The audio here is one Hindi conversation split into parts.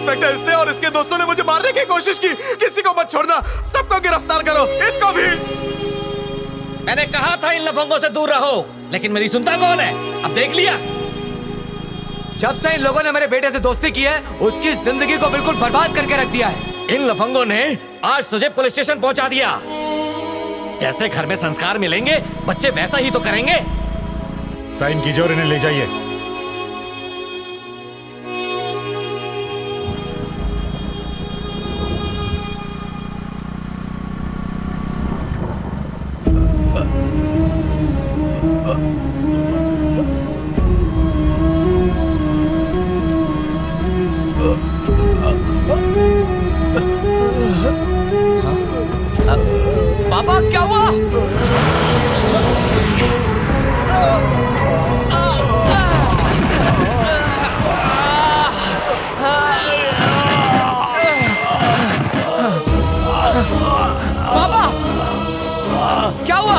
इंस्पेक्टर इसने और इसके दोस्तों ने मुझे मारने की कोशिश की। किसी को मत छोड़ना, सबको गिरफ्तार करो, इसको भी। मैंने कहा था इन लफंगों से दूर रहो, लेकिन मेरी सुनता कौन है? अब देख लिया। जब से इन लोगों ने मेरे बेटे से दोस्ती की है, उसकी जिंदगी को बिल्कुल बर्बाद करके रख दिया है। इन लफंगों ने आज तुझे पुलिस स्टेशन पहुंचा दिया। जैसे घर में संस्कार मिलेंगे, बच्चे वैसा ही तो करेंगे। साइन कीजिए और इन्हें ले जाइए। पापा क्या हुआ? पापा क्या हुआ?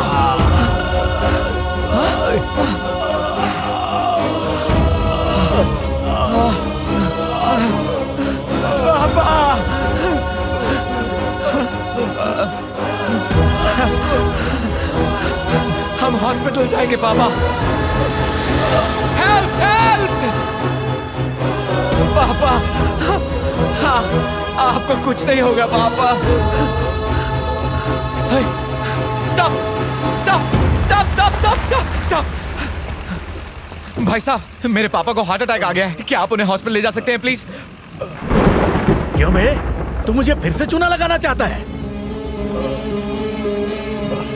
हम हॉस्पिटल जाएंगे पापा। हेल्प हेल्प पापा। हाँ, आपको कुछ नहीं होगा पापा। Stop stop stop stop stop stop stop. भाई साहब, मेरे पापा को हार्ट अटैक आ गया है। क्या आप उन्हें हॉस्पिटल ले जा सकते हैं प्लीज? क्यों बे? तू मुझे फिर से चूना लगाना चाहता है?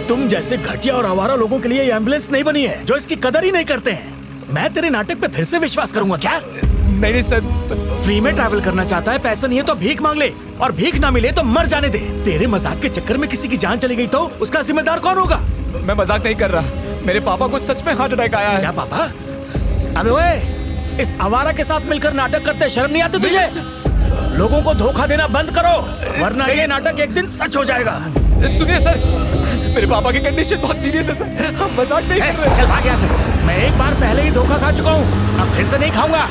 तुम जैसे घटिया और आवारा लोगों के लिए ये एम्बुलेंस नहीं बनी है, जो इसकी कदर ही नहीं करते हैं। मैं तेरे नाटक पे फिर से विश्वास करूंगा क्या? नहीं सर। फ्री में ट्रैवल करना चाहता है, पैसा नहीं है तो भीख मांग ले, और भीख ना मिले तो मर जाने दे। तेरे मजाक के चक्कर में किसी की जान चली गई तो उसका जिम्मेदार कौन होगा? मैं मजाक नहीं कर रहा, मेरे पापा को सच में हार्ट अटैक आया है। क्या पापा? अबे ओए, इस आवारा के साथ मिलकर नाटक करते शर्म नहीं आती तुझे? लोगों को धोखा देना बंद करो, वरना ये नाटक एक दिन सच हो जाएगा। सुनिए सर, मेरे पापा की कंडीशन बहुत सीरियस है सर, हम मजाक नहीं कर रहे। चल भाग यहाँ से। मैं एक बार पहले ही धोखा खा चुका हूँ, अब फिर से नहीं खाऊंगा।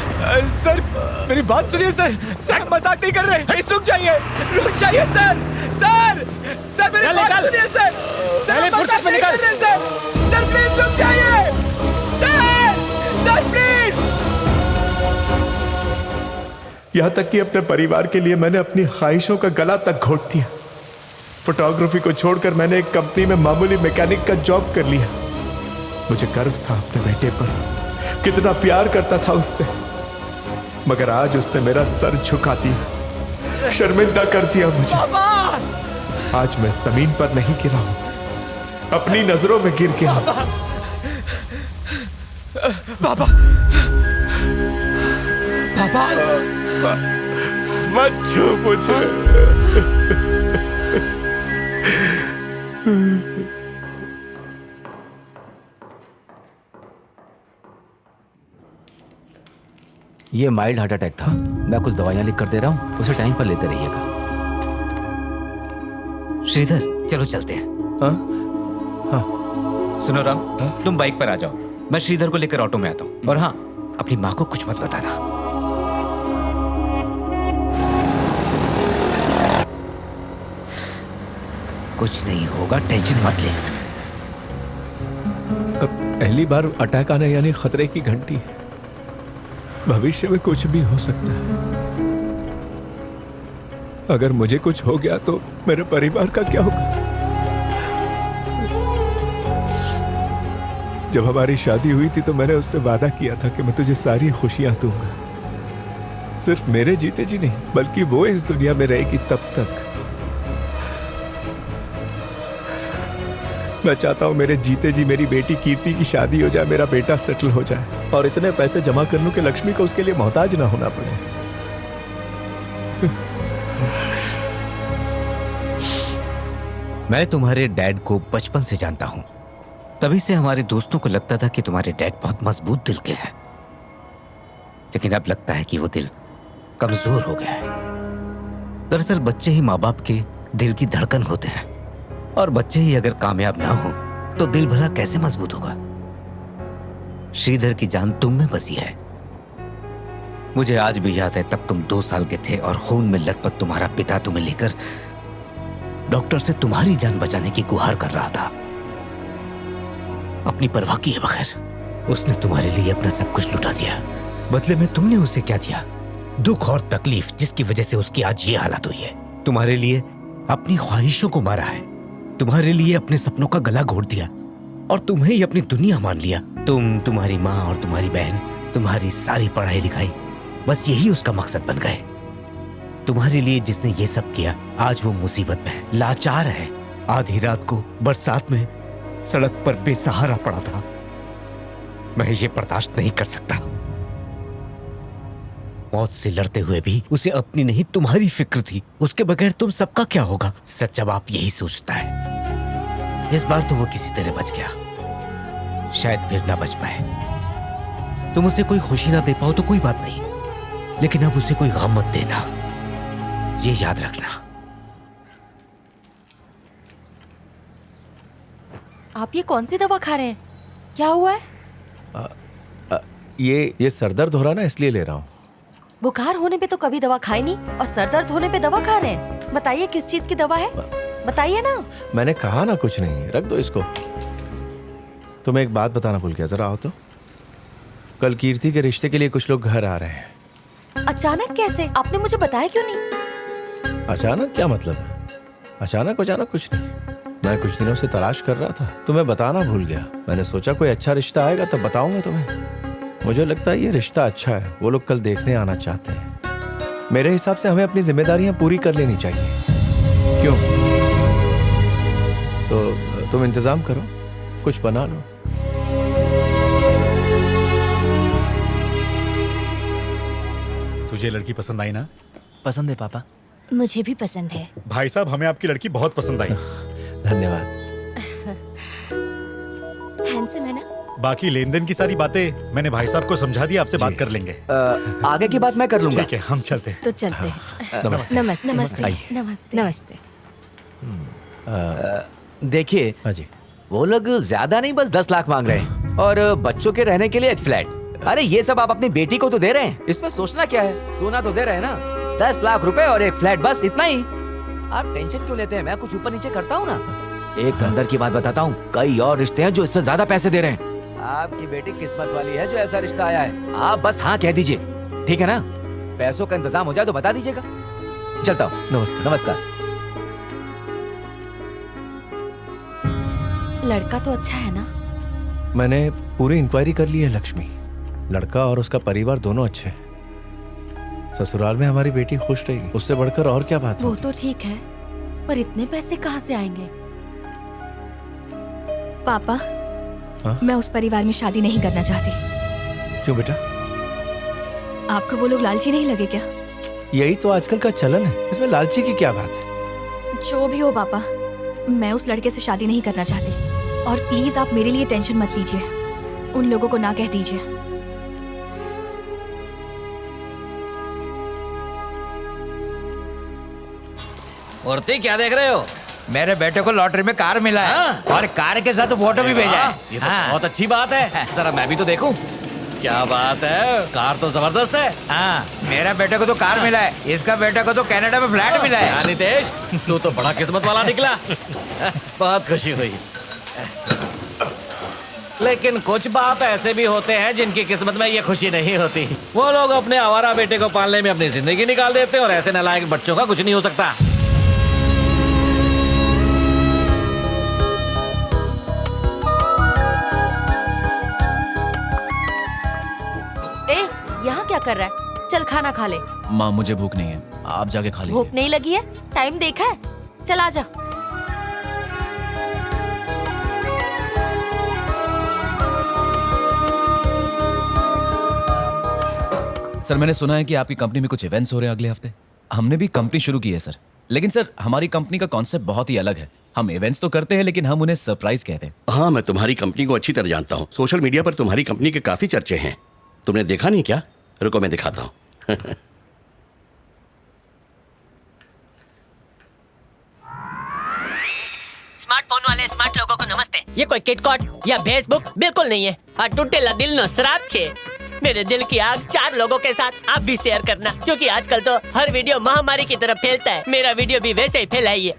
सर मेरी बात सुनिए सर, सर हम मजाक नहीं कर रहे। प्लीज रुक जाइए, रुक जाइए सर। सर सर मेरी बात सुनिए सर, सर हम मजाक नहीं कर रहे सर। सर प्लीज रुक जाइए सर, सर प्लीज। यहाँ तक कि अपने परिवार के लिए मैंने अपनी ख्वाहिशों का गला तक घोट दिया। फोटोग्राफी को छोड़कर मैंने एक कंपनी में मामूली मैकेनिक का जॉब कर लिया। मुझे गर्व था अपने बेटे पर, कितना प्यार करता था उससे, मगर आज उसने मेरा सर झुका दिया, शर्मिंदा कर दिया मुझे। आज मैं जमीन पर नहीं गिरा हूं, अपनी नजरों में गिर गया। पापा पापा मत छू मुझे। ये माइल्ड हार्ट अटैक था। मैं कुछ दवाइयां लिख कर दे रहा हूँ, उसे टाइम पर लेते रहिएगा। श्रीधर चलो चलते हैं। हाँ? हाँ। सुनो राम, तुम बाइक पर आ जाओ, मैं श्रीधर को लेकर ऑटो में आता हूँ। और हाँ, अपनी माँ को कुछ मत बताना। कुछ नहीं होगा, टेंशन मत ले। पहली बार अटैक आना यानी खतरे की घंटी है। भविष्य में कुछ भी हो सकता है। अगर मुझे कुछ हो गया तो मेरे परिवार का क्या होगा? जब हमारी शादी हुई थी तो मैंने उससे वादा किया था कि मैं तुझे सारी खुशियां दूंगा। सिर्फ मेरे जीते जी नहीं, बल्कि वो इस दुनिया में रहेगी तब तक। मैं चाहता हूं मेरे जीते जी मेरी बेटी कीर्ति की शादी हो जाए, मेरा बेटा सेटल हो जाए और इतने पैसे जमा कर लूं कि लक्ष्मी को उसके लिए मोहताज ना होना पड़े। मैं तुम्हारे डैड को बचपन से जानता हूं, तभी से हमारे दोस्तों को लगता था कि तुम्हारे डैड बहुत मजबूत दिल के हैं, लेकिन अब लगता है कि वो दिल कमजोर हो गया है। दरअसल बच्चे ही माँ बाप के दिल की धड़कन होते हैं, और बच्चे ही अगर कामयाब ना हो तो दिल भला कैसे मजबूत होगा। श्रीधर की जान तुम में बसी है, मुझे आज भी याद है, तब तुम 2 साल के थे और खून में लथपथ तुम्हारा पिता तुम्हें लेकर डॉक्टर से तुम्हारी जान बचाने की गुहार कर रहा था। अपनी परवाह किए बगैर उसने तुम्हारे लिए अपना सब कुछ लुटा दिया। बदले में तुमने उसे क्या दिया? दुख और तकलीफ, जिसकी वजह से उसकी आज ये हालत हुई है। तुम्हारे लिए अपनी ख्वाहिशों को मारा है, तुम्हारे लिए अपने सपनों का गला घोट दिया और तुम्हें ही अपनी दुनिया मान लिया। तुम्हारी माँ और तुम्हारी बहन, तुम्हारी सारी पढ़ाई लिखाई, बस यही उसका मकसद बन गए। तुम्हारे लिए जिसने ये सब किया, आज वो मुसीबत में है, लाचार है। आधी रात को बरसात में सड़क पर बेसहारा पड़ा था। मैं ये बर्दाश्त नहीं कर सकता। मौत से लड़ते हुए भी उसे अपनी नहीं तुम्हारी फिक्र थी। उसके बगैर तुम सबका क्या होगा? सच्चा बाप यही सोचता है। इस बार तो वो किसी तरह बच गया, शायद फिर ना बच पाए। तुम उसे कोई खुशी ना दे पाओ तो कोई बात नहीं, लेकिन अब उसे कोई गम मत देना, ये याद रखना। आप ये कौन सी दवा खा रहे हैं? क्या हुआ है? ये सर दर्द हो रहा ना, इसलिए ले रहा हूँ। बुखार होने पे तो कभी दवा खाई नहीं और सर दर्द होने पे दवा खा रहे हैं। बताइए किस चीज की दवा है, बताइए ना। मैंने कहा ना कुछ नहीं, रख दो इसको। तुम्हें एक बात बताना भूल गया, जरा आओ तो। कल कीर्ति के रिश्ते के लिए कुछ लोग घर आ रहे हैं। अचानक कैसे? आपने मुझे बताया क्यों नहीं? अचानक क्या मतलब? अचानक कुछ नहीं। मैं कुछ दिनों से तलाश कर रहा था, तुम्हें बताना भूल गया। मैंने सोचा कोई अच्छा रिश्ता आएगा तब बताऊंगा तुम्हें। मुझे लगता है ये रिश्ता अच्छा है, वो लोग कल देखने आना चाहते हैं। मेरे हिसाब से हमें अपनी जिम्मेदारियां पूरी कर लेनी चाहिए। क्यों? तो तुम इंतजाम करो, कुछ बना लो। तुझे लड़की पसंद आई ना? पसंद है पापा। मुझे भी पसंद है। भाई साहब, हमें आपकी लड़की बहुत पसंद आई। धन्यवाद। हैंडसम है ना? बाकी लेन देन की सारी बातें मैंने भाई साहब को समझा दिया, आपसे बात कर लेंगे। आगे की बात मैं कर लूंगा। ठीक है, हम चलते हैं। तो चलते हैं। नमस्ते। नमस्ते नमस्ते आइए। नमस्ते नमस्ते। देखिए, हाँ जी। वो लोग ज्यादा नहीं, बस 10 लाख मांग रहे हैं और बच्चों के रहने के लिए एक फ्लैट। अरे ये सब आप अपनी बेटी को तो दे रहे हैं, इसमें सोचना क्या है? सोना तो दे रहे हैं ना। 10 लाख रुपए और एक फ्लैट, बस इतना ही। आप टेंशन क्यों लेते हैं? मैं कुछ ऊपर नीचे करता हूँ ना। एक अंदर की बात बताता हूँ, कई और रिश्ते हैं जो इससे ज्यादा पैसे दे रहे हैं। आपकी बेटी किस्मत वाली है जो ऐसा रिश्ता आया है। आप बस हाँ कह दीजिए, ठीक है ना? पैसों का इंतजाम हो जाए तो बता दीजिएगा। चलता हूँ। नमस्कार। नमस्कार। लड़का तो अच्छा है ना? मैंने पूरी इंक्वायरी कर ली है लक्ष्मी। लड़का और उसका परिवार दोनों अच्छे हैं। ससुराल में हमारी बेटी खुश रहेगी, उससे बढ़कर और क्या बात वो होगी? तो ठीक है, पर इतने पैसे कहाँ से आएंगे? पापा, हाँ? मैं उस परिवार में शादी नहीं करना चाहती। क्यों बेटा? आपको वो लोग लालची नहीं लगे क्या? यही तो आजकल का चलन है, इसमें लालची की क्या बात है? जो भी हो पापा, मैं उस लड़के से शादी नहीं करना चाहती। और प्लीज आप मेरे लिए टेंशन मत लीजिए, उन लोगों को ना कह दीजिए। औरतें क्या देख रहे हो? मेरे बेटे को लॉटरी में कार मिला है और कार के साथ फोटो भी भेजा है। ये तो बहुत अच्छी बात है। जरा मैं भी तो देखूं। क्या बात है, कार तो जबरदस्त है। हाँ, मेरे बेटे को तो कार मिला है, इसका बेटे को तो कनाडा में फ्लैट मिला है। नितेश, तू तो बड़ा किस्मत वाला निकला। बहुत खुशी हुई। लेकिन कुछ बाप ऐसे भी होते हैं जिनकी किस्मत में ये खुशी नहीं होती। वो लोग अपने आवारा बेटे को पालने में अपनी जिंदगी निकाल देते हैं और ऐसे नालायक बच्चों का कुछ नहीं हो सकता। यहाँ क्या कर रहा है? चल खाना खा ले। माँ, मुझे भूख नहीं है, आप जाके खा लीजिए। भूख नहीं लगी है? टाइम देखा है? चल आजा। सर, मैंने सुना है कि आपकी कंपनी में कुछ इवेंट्स हो रहे हैं अगले हफ्ते। हमने भी कंपनी शुरू की है सर, लेकिन सर हमारी कंपनी का कॉन्सेप्ट बहुत ही अलग है। हम इवेंट्स तो करते हैं लेकिन हम उन्हें सरप्राइज कहते हैं। हाँ, मैं तुम्हारी कंपनी को अच्छी तरह जानता हूँ। सोशल मीडिया पर तुम्हारी कंपनी के काफी चर्चे हैं। तुमने देखा नहीं क्या? रुको मैं दिखाता हूँ। स्मार्टफोन वाले स्मार्ट लोगों को नमस्ते। ये कोई किटकॉट या फेसबुक बिल्कुल नहीं है। आ टूटेला दिल नो श्राप छे। मेरे दिल की आग 4 लोगों के साथ आप भी शेयर करना, क्योंकि आजकल तो हर वीडियो महामारी की तरफ फैलता है। मेरा वीडियो भी वैसे ही फैलाइए।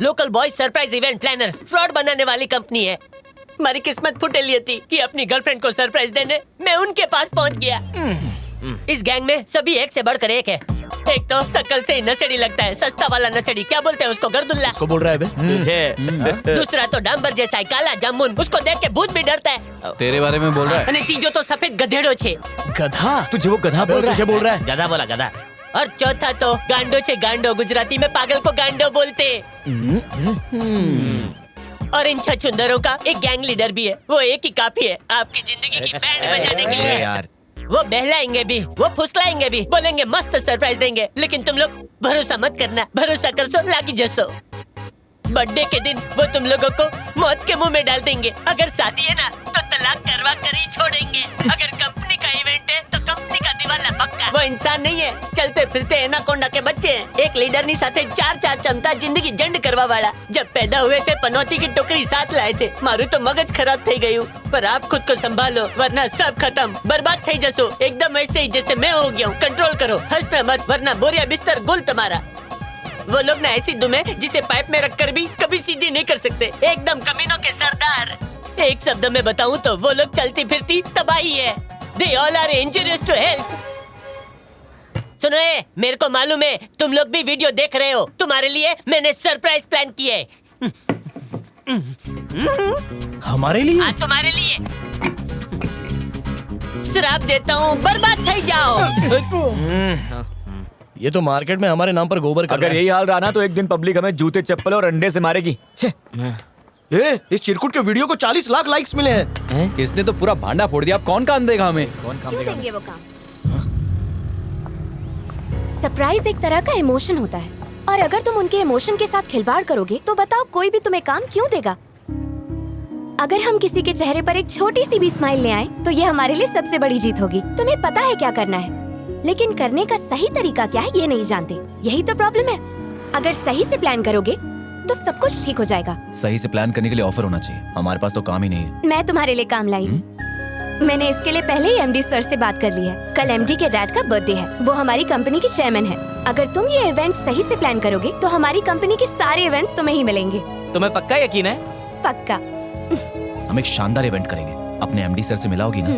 Local boys surprise event planners fraud बनाने वाली कंपनी है। हमारी किस्मत फुटेली थी कि अपनी गर्लफ्रेंड को सरप्राइज देने मैं उनके पास पहुंच गया। इस गैंग में सभी एक से बढ़कर एक है। एक तो शक्ल से ही नशेड़ी लगता है, सस्ता वाला नशेड़ी, क्या बोलते हैं उसको, गर्दुल्ला। उसको बोल रहा है बे? तुझे। दूसरा तो डांबर जैसा है, काला जामुन, उसको देख के भूत भी डरता है। तेरे बारे में बोल रहा है? અને तीजो तो सफेद गधेड़ो छे। गधा? तुझे वो गधा बोल रहा है? बोल रहा है गधा बोला, गधा। और चौथा तो गांडो छे गांडो, गुजराती में पागल को गांडो बोलते। और इन छछुंदरों का एक गैंग लीडर भी है, वो एक ही काफी है आपकी जिंदगी की बैंड बजाने के लिए। यार वो बहलाएंगे भी, वो फुसलाएंगे भी, बोलेंगे मस्त सरप्राइज देंगे, लेकिन तुम लोग भरोसा मत करना, भरोसा कर सो लागी जसो। बर्थडे के दिन वो तुम लोगों को मौत के मुंह में डाल देंगे। अगर शादी है ना तो तलाक करवा कर ही छोड़ेंगे। अगर कंपनी का इवेंट है तो कंपनी का दिवाला पक्का। वो इंसान नहीं है, चलते फिरते एनाकोंडा के बच्चे हैं। एक लीडर नी साथे 4 चमता जिंदगी जंड करवा वाला। जब पैदा हुए थे पनौती की टोकरी साथ लाए थे। मारू तो मगज खराब थई गયું, पर आप खुद को संभालो वरना सब खत्म, बर्बाद थई जसो। एकदम ऐसे ही जैसे मैं हो गया हूँ। कंट्रोल करो, हंसना मत, वरना बोरिया बिस्तर गुल तुम्हारा। वो लोग ना ऐसी दुम है जिसे पाइप में रखकर भी कभी सीधी नहीं कर सकते। एकदम कमीनों के सरदार। एक शब्द में बताऊं तो वो लोग चलती फिरती तबाही है। They all are injurious to health। सुनो ए, मेरे को मालूम है तुम लोग भी वीडियो देख रहे हो। तुम्हारे लिए मैंने सरप्राइज प्लान किया है। हमारे लिए? हाँ, तुम्हारे लिए। श्राप देता हूँ, बर्बाद थई जाओ। ये तो मार्केट में हमारे नाम पर गोबर कर रहा है। अगर यही हाल रहा ना तो एक दिन पब्लिक हमें जूते चप्पल और अंडे से मारेगी। इस चिरकुट के वीडियो को 40 लाख लाइक्स मिले हैं। इसने तो पूरा भांडा फोड़ दिया। अब कौन काम देगा हमें? कौन काम क्यों देगा? देंगे वो काम? सरप्राइज एक तरह का इमोशन होता है, और अगर तुम उनके इमोशन के साथ खिलवाड़ करोगे तो बताओ कोई भी तुम्हें काम क्यों देगा? अगर हम किसी के चेहरे पर एक छोटी सी भी स्माइल ले आए तो ये हमारे लिए सबसे बड़ी जीत होगी। तुम्हें पता है क्या करना है, लेकिन करने का सही तरीका क्या है ये नहीं जानते। यही तो प्रॉब्लम है। अगर सही से प्लान करोगे तो सब कुछ ठीक हो जाएगा। सही से प्लान करने के लिए ऑफर होना चाहिए। हमारे पास तो काम ही नहीं है। मैं तुम्हारे लिए काम लाई हूँ। मैंने इसके लिए पहले ही एमडी सर से बात कर ली है। कल एमडी के डैड का बर्थडे है, वो हमारी कंपनी के चेयरमैन है। अगर तुम ये इवेंट सही से प्लान करोगे तो हमारी कंपनी के सारे इवेंट्स तुम्हें ही मिलेंगे। तुम्हें पक्का यकीन है? पक्का। हम एक शानदार इवेंट करेंगे। अपने एमडी सर से मिलाओगी ना?